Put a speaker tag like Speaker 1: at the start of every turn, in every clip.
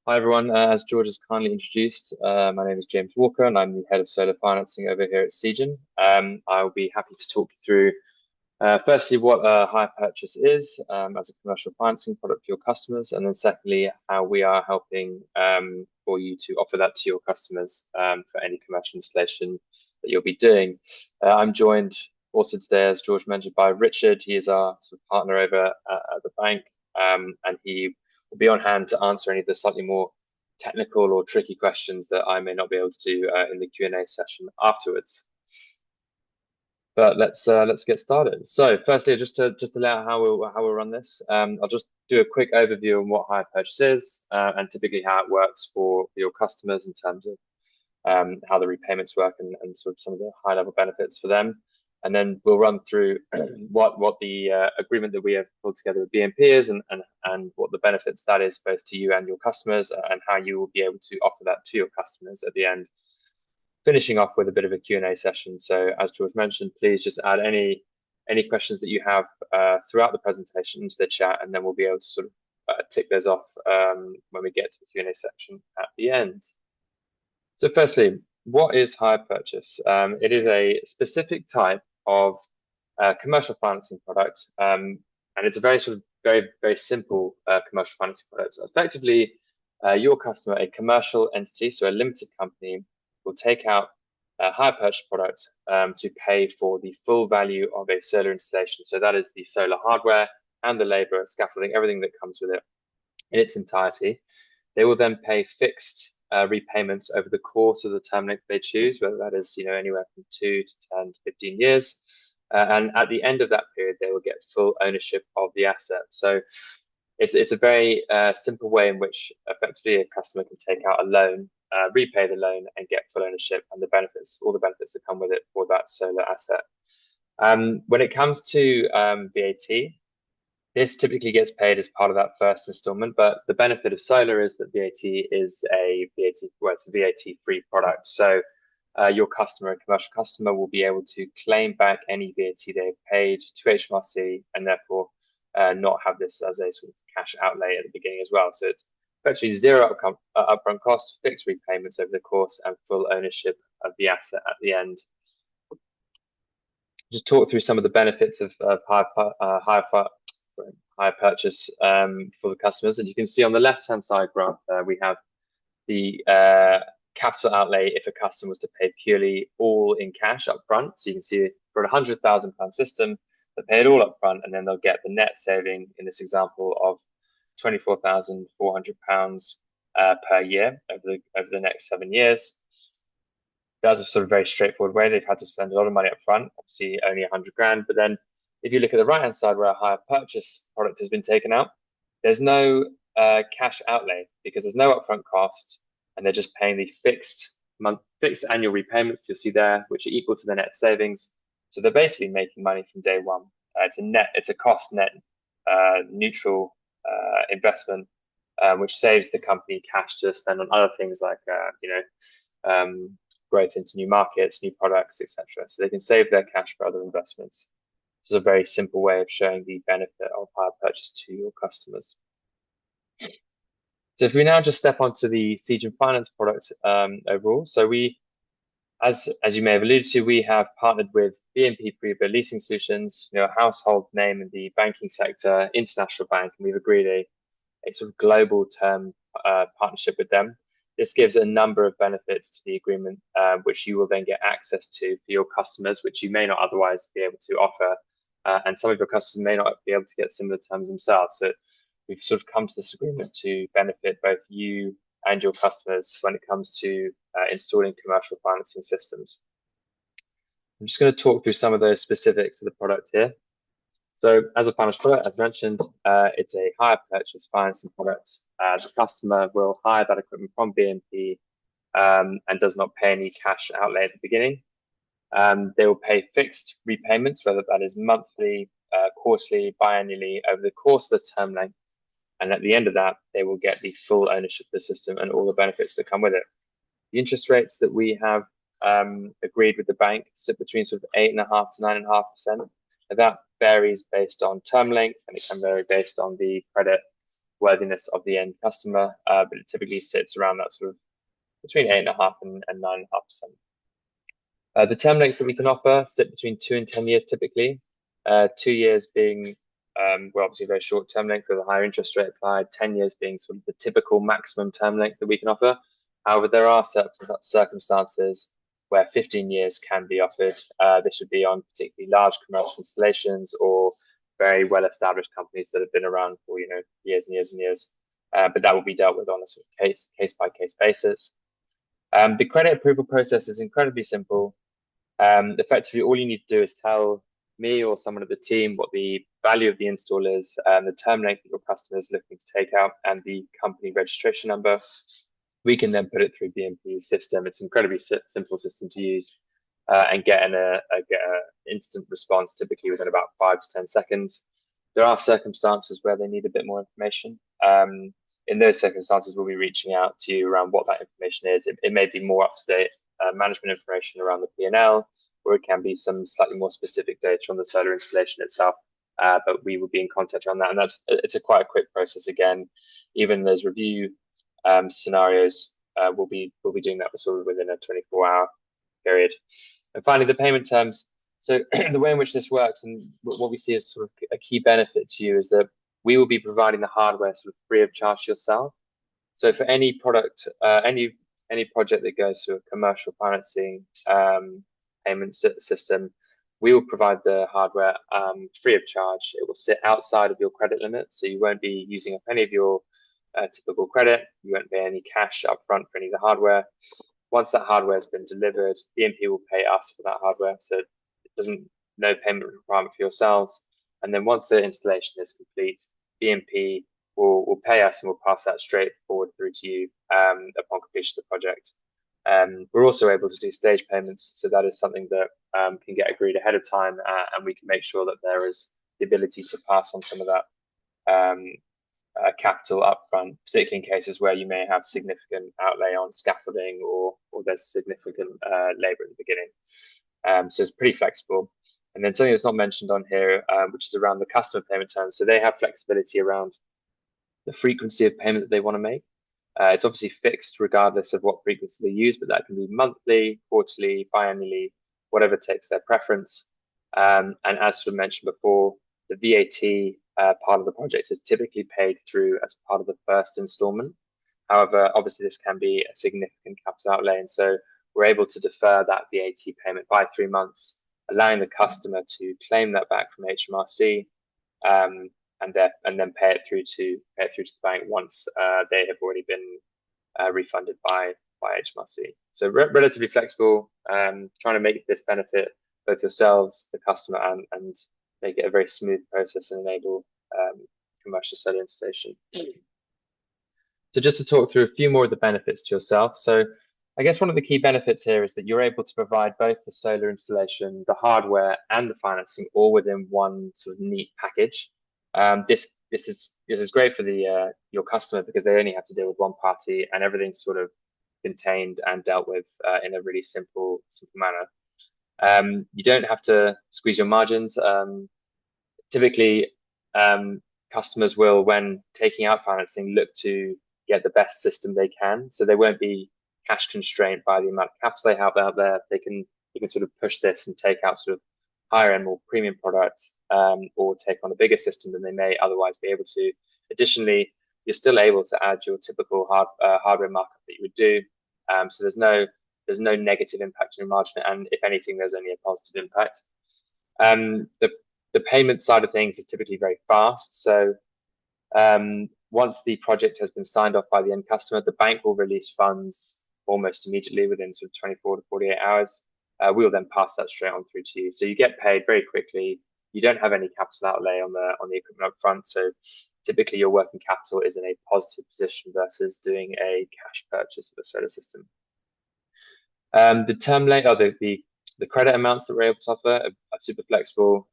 Speaker 1: Hi everyone, as George has kindly introduced, my name is James Walker and I'm the head of solar financing over here at Segen. I'll be happy to talk you through firstly what a hire purchase is as a commercial financing product for your customers, and then secondly how we are helping for you to offer that to your customers for any commercial installation that you'll be doing. I'm joined also today, as George mentioned, by Richard. He is our sort of partner over at the bank, and he will be on hand to answer any of the slightly more technical or tricky questions that I may not be able to do in the Q&A session afterwards. But let's get started. So, firstly, just to lay out how we'll run this, I'll just do a quick overview on what hire purchase is and typically how it works for your customers in terms of how the repayments work and sort of some of the high level benefits for them. And then we'll run through what the agreement that we have pulled together with BNP is and what the benefits that is both to you and your customers and how you will be able to offer that to your customers at the end, finishing off with a bit of a Q&A session. So as George mentioned, please just add any questions that you have throughout the presentation into the chat, and then we'll be able to sort of tick those off when we get to the Q&A section at the end. So firstly, what is hire purchase? It is a specific type of commercial financing product, and it's a very sort of very simple commercial financing product. So effectively, your customer, a commercial entity, so a limited company, will take out a hire purchase product to pay for the full value of a solar installation. So that is the solar hardware and the labor, scaffolding, everything that comes with it in its entirety. They will then pay fixed repayments over the course of the term length they choose, whether that is anywhere from 2 to 10 to 15 years. And at the end of that period, they will get full ownership of the asset. So it's a very simple way in which effectively a customer can take out a loan, repay the loan, and get full ownership and the benefits, all the benefits that come with it for that solar asset. When it comes to VAT, this typically gets paid as part of that first installment, but the benefit of solar is that VAT is it's a VAT-free product. So your customer, a commercial customer, will be able to claim back any VAT they've paid to HMRC and therefore not have this as a sort of cash outlay at the beginning as well. So it's effectively zero upfront cost, fixed repayments over the course, and full ownership of the asset at the end. Just talk through some of the benefits of hire purchase for the customers. And you can see on the left-hand side graph there, we have the capital outlay if a customer was to pay purely all in cash up front. So you can see for a £100,000 system, they pay it all up front, and then they'll get the net saving in this example of £24,400 per year over the next 7 years. That's a sort of very straightforward way. They've had to spend a lot of money up front, obviously only 100 grand. But then if you look at the right hand side where a hire purchase product has been taken out, there's no cash outlay because there's no upfront cost, and they're just paying the fixed annual repayments you'll see there, which are equal to the net savings. So they're basically making money from day one. It's a cost net neutral investment, which saves the company cash to spend on other things like growth into new markets, new products, etc. So they can save their cash for other investments. This is a very simple way of showing the benefit of hire purchase to your customers. So if we now just step onto the Segen Finance product overall, so as you may have alluded to, we have partnered with BNP Paribas Leasing Solutions, a household name in the banking sector, international bank, and we've agreed a sort of global term partnership with them. This gives a number of benefits to the agreement, which you will then get access to for your customers, which you may not otherwise be able to offer. And some of your customers may not be able to get similar terms themselves. So we've sort of come to this agreement to benefit both you and your customers when it comes to installing commercial financing systems. I'm just going to talk through some of those specifics of the product here. So as a financial product, as mentioned, it's a hire purchase financing product. The customer will hire that equipment from BNP and does not pay any cash outlay at the beginning. They will pay fixed repayments, whether that is monthly, quarterly, biannually, over the course of the term length. And at the end of that, they will get the full ownership of the system and all the benefits that come with it. The interest rates that we have agreed with the bank sit between sort of 8.5% to 9.5%. And that varies based on term length, and it can vary based on the credit worthiness of the end customer, but it typically sits around that sort of between 8.5% and 9.5%. The term lengths that we can offer sit between 2 and 10 years typically. 2 years being, well, obviously a very short term length with a higher interest rate applied, 10 years being sort of the typical maximum term length that we can offer. However, there are circumstances where 15 years can be offered. This would be on particularly large commercial installations or very well-established companies that have been around for, years and years and years. But that will be dealt with on a sort of case-by-case basis. The credit approval process is incredibly simple. Effectively, all you need to do is tell me or someone of the team what the value of the install is, the term length that your customer is looking to take out, and the company registration number. We can then put it through BNP's system. It's an incredibly simple system to use, and get an instant response, typically within about 5 to 10 seconds. There are circumstances where they need a bit more information. In those circumstances, we'll be reaching out to you around what that information is. It may be more up-to-date management information around the P&L, or it can be some slightly more specific data on the solar installation itself. But we will be in contact on that, and it's quite a quick process. Again, even those review scenarios, we'll be doing that sort of within a 24-hour period. And finally, the payment terms. So the way in which this works, and what we see as sort of a key benefit to you, is that we will be providing the hardware sort of free of charge to yourself. So for any product, any project that goes through a commercial financing payment system, we will provide the hardware free of charge. It will sit outside of your credit limit, so you won't be using up any of your typical credit. You won't pay any cash up front for any of the hardware. Once that hardware has been delivered, BNP will pay us for that hardware, so no payment requirement for yourselves. And then once the installation is complete, BNP will pay us and we'll pass that straight forward through to you upon completion of the project. We're also able to do stage payments, so that is something that can get agreed ahead of time, and we can make sure that there is the ability to pass on some of that capital upfront, particularly in cases where you may have significant outlay on scaffolding or there's significant labour at the beginning. So it's pretty flexible. And then something that's not mentioned on here, which is around the customer payment terms. So they have flexibility around the frequency of payment that they want to make. It's obviously fixed regardless of what frequency they use, but that can be monthly, quarterly, biannually, whatever takes their preference. And as sort of mentioned before, the VAT part of the project is typically paid through as part of the first installment. However, obviously this can be a significant capital outlay, and so we're able to defer that VAT payment by 3 months, allowing the customer to claim that back from HMRC, and then pay it through to the bank once they have already been refunded by HMRC. So relatively flexible, trying to make this benefit both yourselves, the customer, and make it a very smooth process and enable commercial solar installation. So just to talk through a few more of the benefits to yourself. So I guess one of the key benefits here is that you're able to provide both the solar installation, the hardware, and the financing all within one sort of neat package. This is great for your customer because they only have to deal with one party, and everything's sort of contained and dealt with in a really simple manner. You don't have to squeeze your margins. Typically, customers will, when taking out financing, look to get the best system they can, so they won't be cash constrained by the amount of capital they have out there. They can sort of push this and take out sort of higher end, more premium products, or take on a bigger system than they may otherwise be able to. Additionally, you're still able to add your typical hardware markup that you would do. So there's no negative impact on your margin, and if anything, there's only a positive impact. The payment side of things is typically very fast. So once the project has been signed off by the end customer, the bank will release funds almost immediately within sort of 24 to 48 hours. We will then pass that straight on through to you. So you get paid very quickly. You don't have any capital outlay on the equipment up front. So typically your working capital is in a positive position versus doing a cash purchase of a solar system. The term length, or the credit amounts that we're able to offer are super flexible.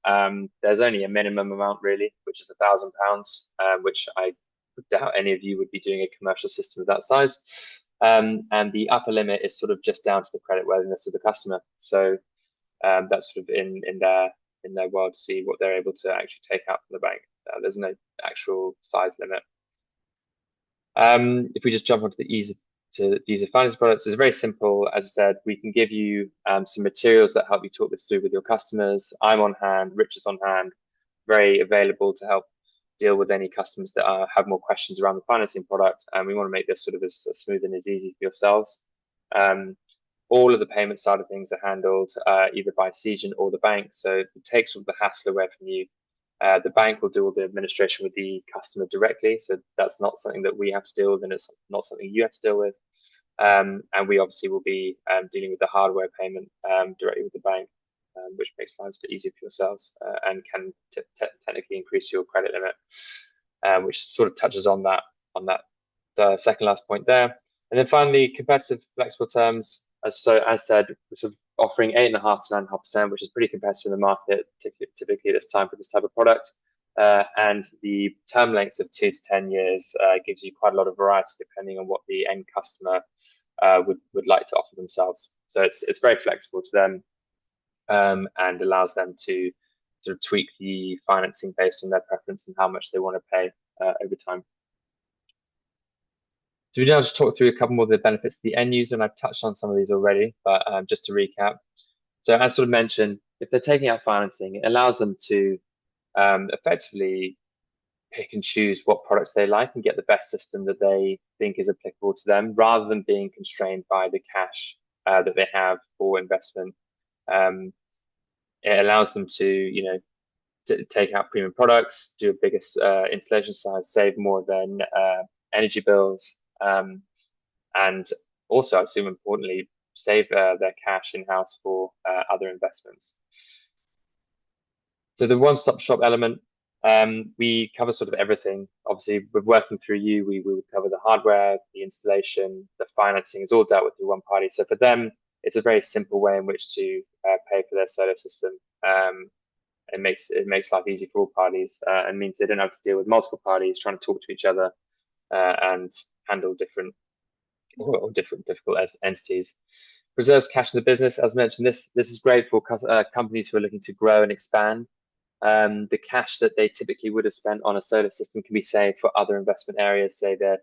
Speaker 1: There's only a minimum amount really, which is £1,000, which I doubt any of you would be doing a commercial system of that size. And the upper limit is sort of just down to the credit worthiness of the customer. So that's sort of in their world to see what they're able to actually take out from the bank. There's no actual size limit. If we just jump onto the ease of finance products, it's very simple. As I said, we can give you some materials that help you talk this through with your customers. I'm on hand, Rich is on hand, very available to help deal with any customers that have more questions around the financing product. And we want to make this sort of as smooth and as easy for yourselves. Um, all of the payment side of things are handled either by Segen or the bank. So it takes all the hassle away from you. The bank will do all the administration with the customer directly. So that's not something that we have to deal with, and it's not something you have to deal with. And we obviously will be dealing with the hardware payment directly with the bank, which makes lives a bit easier for yourselves and can technically increase your credit limit, which sort of touches on that the second last point there. And then finally, competitive, flexible terms. As said, we're sort of offering 8.5 to 9.5%, which is pretty competitive in the market, typically this time for this type of product. And the term lengths of 2 to 10 years gives you quite a lot of variety depending on what the end customer would like to offer themselves. So it's very flexible to them and allows them to sort of tweak the financing based on their preference and how much they want to pay over time. So we now just talk through a couple more of the benefits to the end user, and I've touched on some of these already, but just to recap. So as sort of mentioned, if they're taking out financing, it allows them to effectively pick and choose what products they like and get the best system that they think is applicable to them, rather than being constrained by the cash that they have for investment. It allows them to, take out premium products, do a bigger installation size, save more than energy bills, and also, I assume importantly, save their cash in-house for other investments. So the one-stop shop element, we cover sort of everything. Obviously, we're working through you. We would cover the hardware, the installation, the financing is all dealt with through one party. So for them, it's a very simple way in which to pay for their solar system. It makes life easy for all parties and means they don't have to deal with multiple parties trying to talk to each other and handle different difficult entities. Preserves cash in the business. As mentioned, this is great for companies who are looking to grow and expand. The cash that they typically would have spent on a solar system can be saved for other investment areas. Say they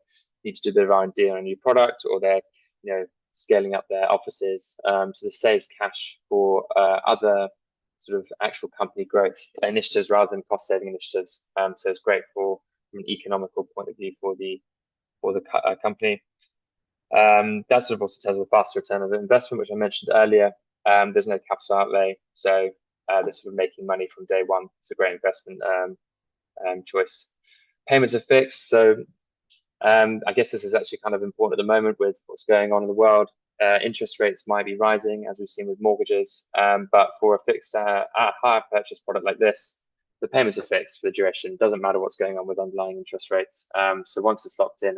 Speaker 1: need to do a bit of R&D on a new product, or they're scaling up their offices. So this saves cash for other sort of actual company growth initiatives rather than cost saving initiatives. So it's great from an economical point of view for the company. That sort of also tells a faster return of investment, which I mentioned earlier. There's no capital outlay, so they're sort of making money from day one. It's a great investment choice. Payments are fixed, so I guess this is actually kind of important at the moment with what's going on in the world. Interest rates might be rising, as we've seen with mortgages, but for a fixed hire purchase product like this, the payments are fixed for the duration. Doesn't matter what's going on with underlying interest rates. So once it's locked in, and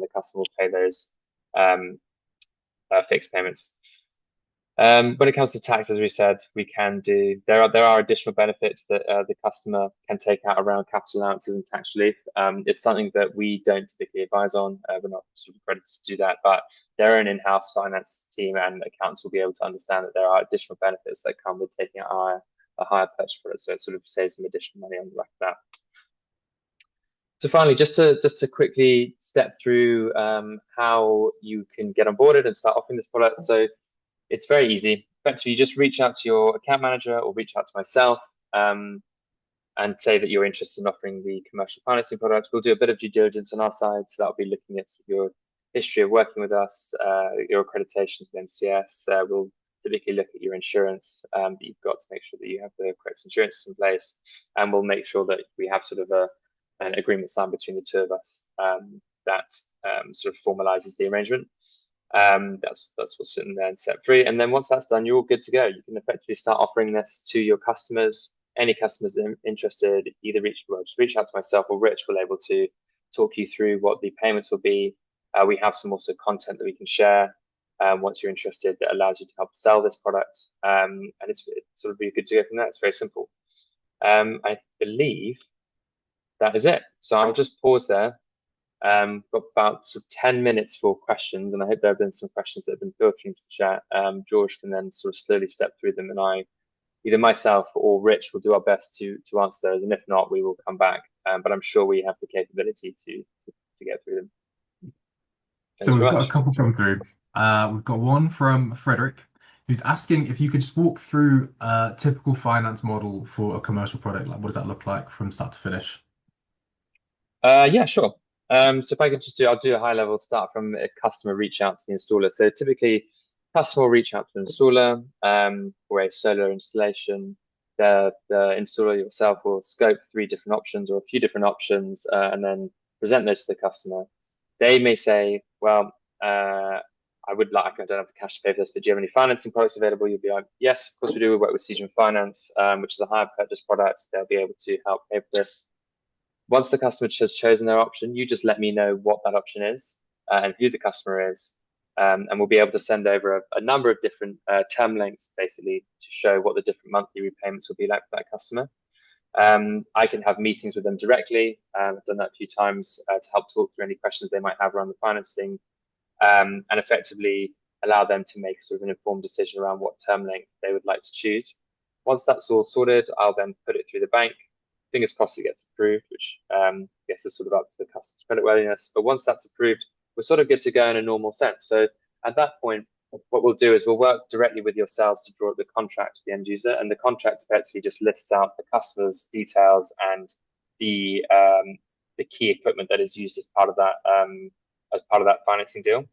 Speaker 1: the customer will pay those fixed payments. When it comes to tax, as we said, there are additional benefits that the customer can take out around capital allowances and tax relief. It's something that we don't typically advise on. We're not sort of accredited to do that, but their own in-house finance team and accountants will be able to understand that there are additional benefits that come with taking out a higher purchase product. So it sort of saves them additional money on the back of that. So finally, just to quickly step through how you can get onboarded and start offering this product. So it's very easy. Effectively, you just reach out to your account manager or reach out to myself and say that you're interested in offering the commercial financing product. We'll do a bit of due diligence on our side. So that'll be looking at your history of working with us, your accreditations with MCS. We'll typically look at your insurance that you've got to make sure that you have the correct insurance in place. And we'll make sure that we have sort of an agreement signed between the two of us that sort of formalizes the arrangement. That's what's sitting there in step 3. And then once that's done, you're all good to go. You can effectively start offering this to your customers. Any customers interested, either just reach out to myself or Rich. We're able to talk you through what the payments will be. We have some also content that we can share once you're interested that allows you to help sell this product. And it's sort of really good to go from there. It's very simple. I believe that is it. So I'll just pause there. Got about sort of 10 minutes for questions, and I hope there have been some questions that have been filtering to the chat. George can then sort of slowly step through them, and either myself or Rich will do our best to answer those, and if not, we will come back. But I'm sure we have the capability to get through them.
Speaker 2: So
Speaker 1: Thanks
Speaker 2: we've
Speaker 1: very
Speaker 2: got a
Speaker 1: much.
Speaker 2: couple come through. We've got one from Frederick, who's asking if you could just walk through a typical finance model for a commercial product. Like, what does that look like from start to finish?
Speaker 1: Yeah, sure. So if I could just I'll do a high level start from a customer reach out to the installer. So typically, customer will reach out to an installer for a solar installation. The installer yourself will scope three different options or a few different options, and then present those to the customer. They may say, well, I don't have the cash to pay for this, but do you have any financing products available? You'll be like, yes, of course we do. We work with Segen Finance, which is a hire purchase product. They'll be able to help pay for this. Once the customer has chosen their option, you just let me know what that option is and who the customer is. And we'll be able to send over a number of different term lengths basically to show what the different monthly repayments will be like for that customer. I can have meetings with them directly. I've done that a few times to help talk through any questions they might have around the financing and effectively allow them to make sort of an informed decision around what term length they would like to choose. Once that's all sorted, I'll then put it through the bank. Fingers crossed it gets approved, which I guess is sort of up to the customer's creditworthiness. But once that's approved, we're sort of good to go in a normal sense. So at that point, what we'll do is we'll work directly with yourselves to draw up the contract with the end user, and the contract effectively just lists out the customer's details and the key equipment that is used as part of that financing deal.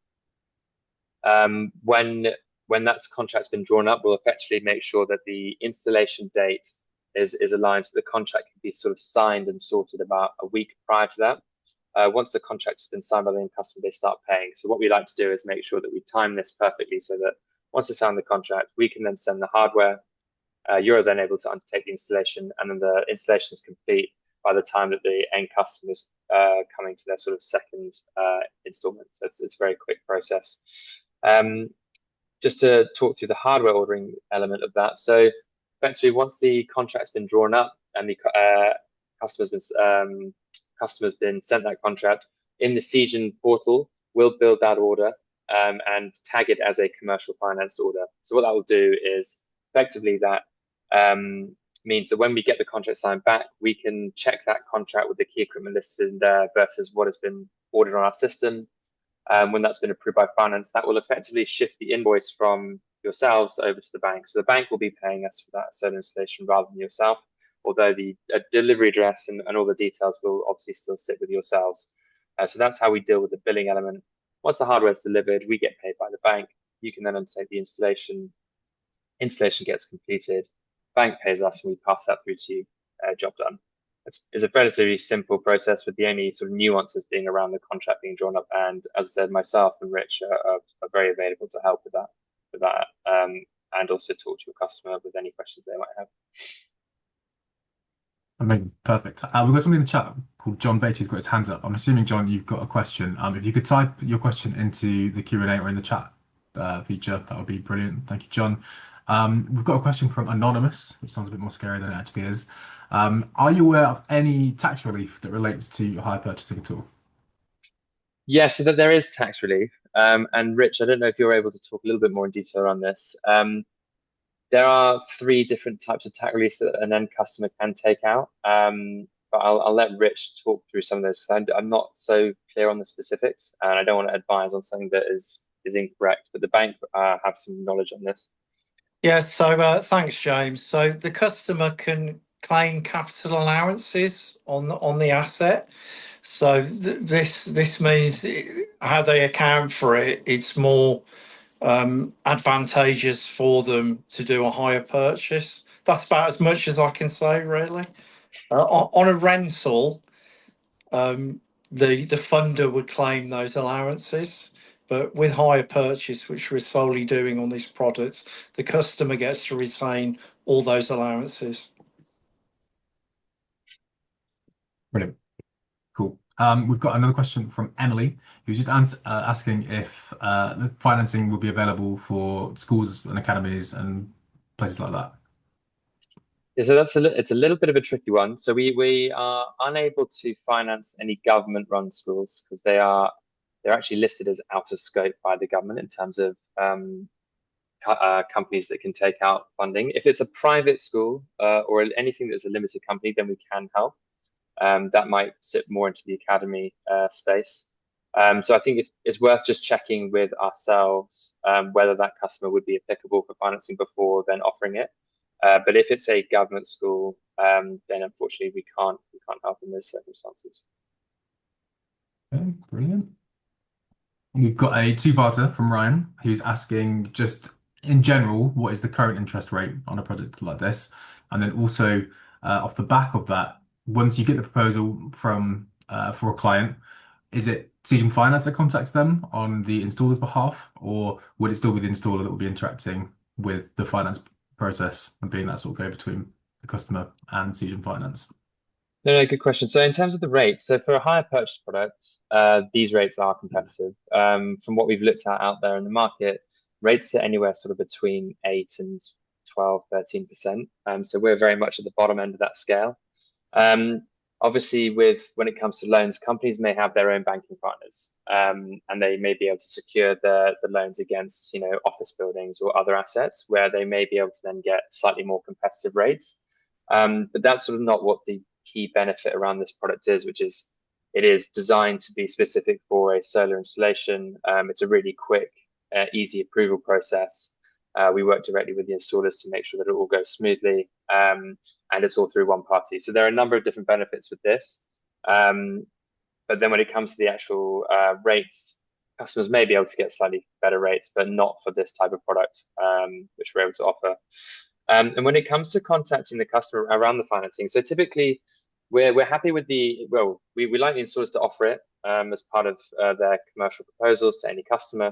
Speaker 1: When that contract's been drawn up, we'll effectively make sure that the installation date is aligned so the contract can be sort of signed and sorted about a week prior to that. Once the contract has been signed by the end customer, they start paying. So what we like to do is make sure that we time this perfectly so that once they sign the contract, we can then send the hardware. You're then able to undertake the installation, and then the installation is complete by the time that the end customer is coming to their sort of second installment. So it's a very quick process. Um, just to talk through the hardware ordering element of that. So effectively, once the contract's been drawn up and the customer's been sent that contract in the Segen portal, we'll build that order and tag it as a commercial financed order. So what that will do is effectively that means that when we get the contract signed back, we can check that contract with the key equipment listed in there versus what has been ordered on our system. When that's been approved by finance, that will effectively shift the invoice from yourselves over to the bank. So the bank will be paying us for that solar installation rather than yourself, although the delivery address and all the details will obviously still sit with yourselves. So that's how we deal with the billing element. Once the hardware is delivered, we get paid by the bank. You can then undertake the installation. Installation gets completed. Bank pays us, and we pass that through to you. Job done. It's a relatively simple process with the only sort of nuances being around the contract being drawn up. And as I said, myself and Rich are very available to help with that, and also talk to your customer with any questions they might have.
Speaker 2: Amazing, perfect. We've got somebody in the chat called John Beatty's got his hands up. I'm assuming, John, you've got a question. If you could type your question into the Q&A or in the chat feature, that would be brilliant. Thank you, John. We've got a question from Anonymous, which sounds a bit more scary than it actually is. Are you aware of any tax relief that relates to hire purchasing at all?
Speaker 1: Yeah, so that there is tax relief. And Rich, I don't know if you're able to talk a little bit more in detail on this. There are three different types of tax release that an end customer can take out. But I'll let Rich talk through some of those because I'm not so clear on the specifics, and I don't want to advise on something that is incorrect. But the bank have some knowledge on this.
Speaker 3: Yeah, so thanks, James. So the customer can claim capital allowances on the asset. So this means how they account for it. It's more advantageous for them to do a hire purchase. That's about as much as I can say, really. On a rental, the funder would claim those allowances. But with hire purchase, which we're solely doing on these products, the customer gets to retain all those allowances.
Speaker 2: Brilliant. Cool. We've got another question from Emily, who's just asking if the financing will be available for schools and academies and places like that.
Speaker 1: Yeah, so it's a little bit of a tricky one. So we are unable to finance any government-run schools because they're actually listed as out of scope by the government in terms of companies that can take out funding. If it's a private school or anything that's a limited company, then we can help. That might sit more into the academy space. So I think it's worth just checking with ourselves whether that customer would be applicable for financing before then offering it. But if it's a government school, then unfortunately we can't help in those circumstances.
Speaker 2: Okay, brilliant. We've got a two-parter from Ryan who's asking just in general, what is the current interest rate on a project like this? And then also off the back of that, once you get the proposal from for a client, is it Segen Finance that contacts them on the installer's behalf, or would it still be the installer that will be interacting with the finance process and being that sort of go between the customer and Segen Finance?
Speaker 1: No, good question. So in terms of the rate, so for a hire purchase product, these rates are competitive. From what we've looked at out there in the market, rates sit anywhere sort of between 8 and 12, 13%. So we're very much at the bottom end of that scale. Um, Obviously, with when it comes to loans, companies may have their own banking partners, and they may be able to secure the loans against, office buildings or other assets where they may be able to then get slightly more competitive rates. But that's sort of not what the key benefit around this product is, which is it is designed to be specific for a solar installation. It's a really quick, easy approval process. We work directly with the installers to make sure that it all goes smoothly, and it's all through one party. So there are a number of different benefits with this. But then when it comes to the actual rates, customers may be able to get slightly better rates, but not for this type of product, which we're able to offer. And when it comes to contacting the customer around the financing, so typically we're happy with we like the installers to offer it as part of their commercial proposals to any customer.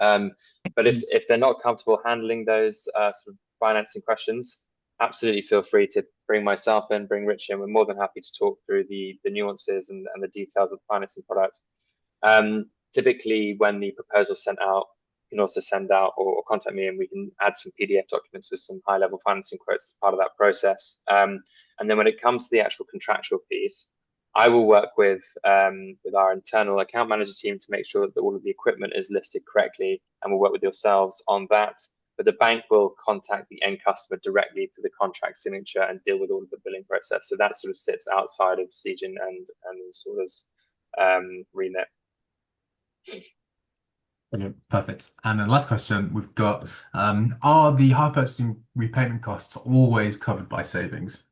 Speaker 1: Um, but if they're not comfortable handling those sort of financing questions, absolutely feel free to bring myself in, bring Rich in. We're more than happy to talk through the nuances and the details of the financing product. Typically, when the proposal's sent out, you can also send out or contact me, and we can add some PDF documents with some high-level financing quotes as part of that process. And then when it comes to the actual contractual piece, I will work with our internal account manager team to make sure that all of the equipment is listed correctly, and we'll work with yourselves on that. But the bank will contact the end customer directly for the contract signature and deal with all of the billing process. So that sort of sits outside of Segen and installers remit.
Speaker 2: Brilliant. Perfect. And then last question we've got, are the hire purchasing repayment costs always covered by savings?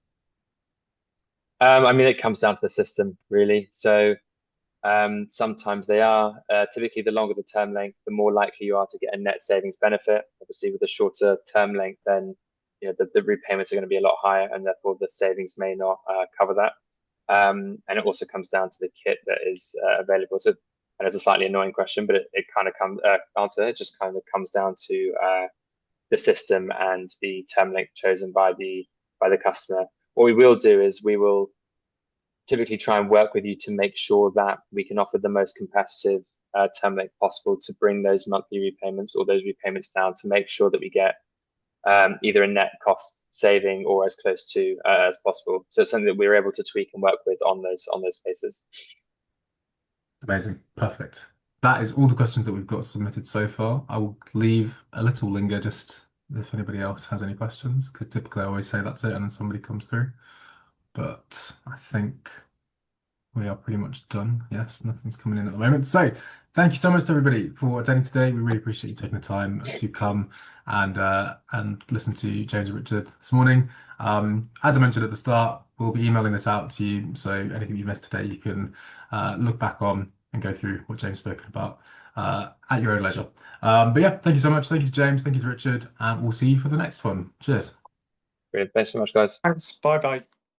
Speaker 1: I mean, it comes down to the system, really. So sometimes they are. Typically, the longer the term length, the more likely you are to get a net savings benefit. Obviously, with a shorter term length, then the repayments are going to be a lot higher, and therefore the savings may not cover that. And it also comes down to the kit that is available. So, and it's a slightly annoying question, but it kind of comes answer. It just kind of comes down to the system and the term length chosen by the customer. What we will do is we will typically try and work with you to make sure that we can offer the most competitive term length possible to bring those monthly repayments or those repayments down to make sure that we get either a net cost saving or as close to as possible. So it's something that we're able to tweak and work with on those cases.
Speaker 2: Amazing. Perfect. That is all the questions that we've got submitted so far. I will leave a little linger just if anybody else has any questions, because typically I always say that's it and then somebody comes through. But I think we are pretty much done. Yes, nothing's coming in at the moment. So thank you so much to everybody for attending today. We really appreciate you taking the time to come and listen to James and Richard this morning. As I mentioned at the start, we'll be emailing this out to you. So anything you missed today, you can look back on and go through what James spoken about at your own leisure. But yeah, thank you so much. Thank you to James. Thank you to Richard. And we'll see you for the next one. Cheers.
Speaker 1: Brilliant. Thanks so much, guys.
Speaker 3: Thanks. Bye bye.